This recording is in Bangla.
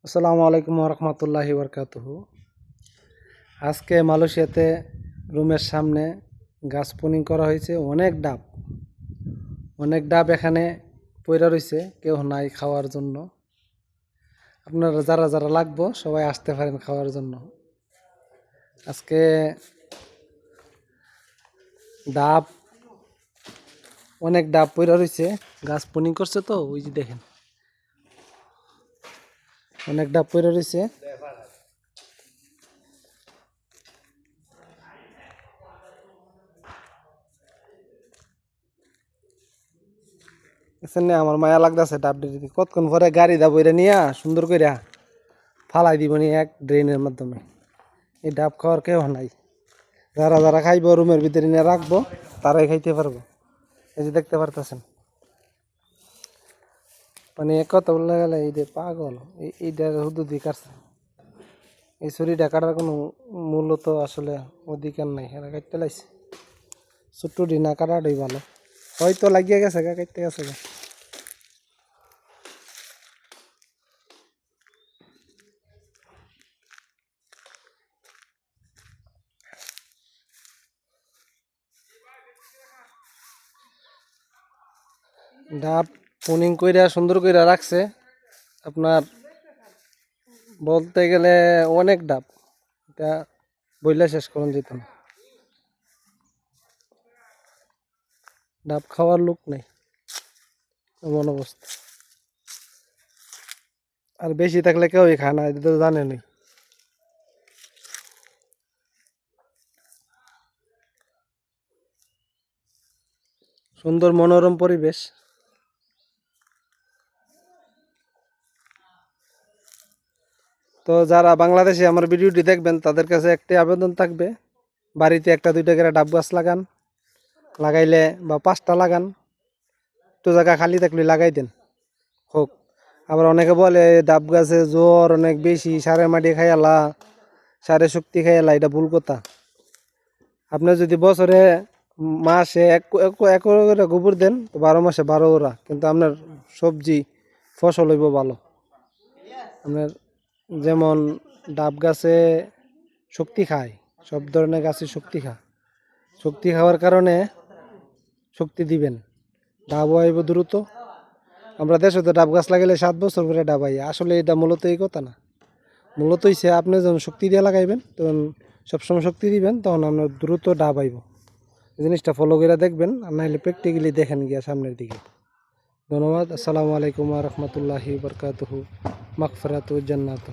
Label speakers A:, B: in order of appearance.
A: আসসালামু আলাইকুম রহমতুল্লাহি বরকাতুহু। আজকে মালয়েশিয়াতে রুমের সামনে গাছ পুনিং করা হয়েছে। অনেক ডাব এখানে পইরা রয়েছে, কেউ নাই খাওয়ার জন্য। আপনারা যারা যারা লাগবো সবাই আসতে পারেন খাওয়ার জন্য। আজকে ডাব অনেক ডাব পইরা রয়েছে, গাছ পুনিং করছে তো ওই যে দেখেন অনেক ডাব পইরা রয়েছে। আমার মায়া লাগতেছে ডাব দিতে, কতক্ষণ পরে গাড়ি দা বইরা নিয়ে সুন্দর কইরা ফালাই দিব নি এক ড্রেনের মাধ্যমে। এই ডাব খাওয়ার কেউ নাই, যারা যারা খাইব রুমের ভিতরে নিয়ে রাখবো তারাই খাইতে পারবো। এই যে দেখতে পারতেছেন, মানে কত বলে গেলে এই যে পাগল এইটার হুদুদি কাটছে। এই ছুরিটা কাটার কোনো মূল্য তো আসলে অধিকার নাই, এরা কাটতে লাগছে। ছোট্টটি না কাটাটাই ভালো, হয়তো লাগিয়ে গেছে গা, কাটতে গেছে গা। ডাব পুনিং কইরা সুন্দর কইরা রাখছে। আপনার বলতে গেলে অনেক ডাব, এটা বইলা শেষ করুন যেত না। ডাব খাওয়ার লোক নেই, এমন অবস্থা। আর বেশি থাকলে কেউই খায় না, এটা তো জানেনই। সুন্দর মনোরম পরিবেশ। তো যারা বাংলাদেশে আমার ভিডিওটি দেখবেন তাদের কাছে একটি আবেদন থাকবে, বাড়িতে একটা দুইটা করে ডাব গাছ লাগান, লাগাইলে বা 5টা লাগান, একটু জায়গা খালি থাকলে লাগাই দেন হোক। আবার অনেকে বলে ডাব গাছে জ্বর অনেক বেশি, সারের মাটি খাইয়ালা, সারের শক্তি খাইয়ালা, এটা ভুল কথা। আপনি যদি বছরে মাসে এক করে গোবর দেন তো 12 মাসে 12 ওরা, কিন্তু আপনার সবজি ফসল হইব ভালো। আপনার যেমন ডাব গাছে শক্তি খায়, সব ধরনের গাছে শক্তি খায়, শক্তি খাওয়ার কারণে শক্তি দিবেন, ডাব আইব দ্রুত। আমরা দেশে তো ডাব গাছ লাগাইলে 7 বছর পরে ডাব আই, আসলে এটা মূলত এই কথা না। মূলত হইছে আপনি যখন শক্তি দিয়ে লাগাইবেন তখন সবসময় শক্তি দিবেন, তখন আপনার দ্রুত ডাব আইব। এই জিনিসটা ফলো করে দেখবেন, আর নাহলে প্র্যাকটিক্যালি দেখেন গিয়া সামনের দিকে। ধন্যবাদ। আসসালামু আলাইকুম রহমতুল্লাহি বরকাতুহু। মাগফিরাতু জান্নাতু।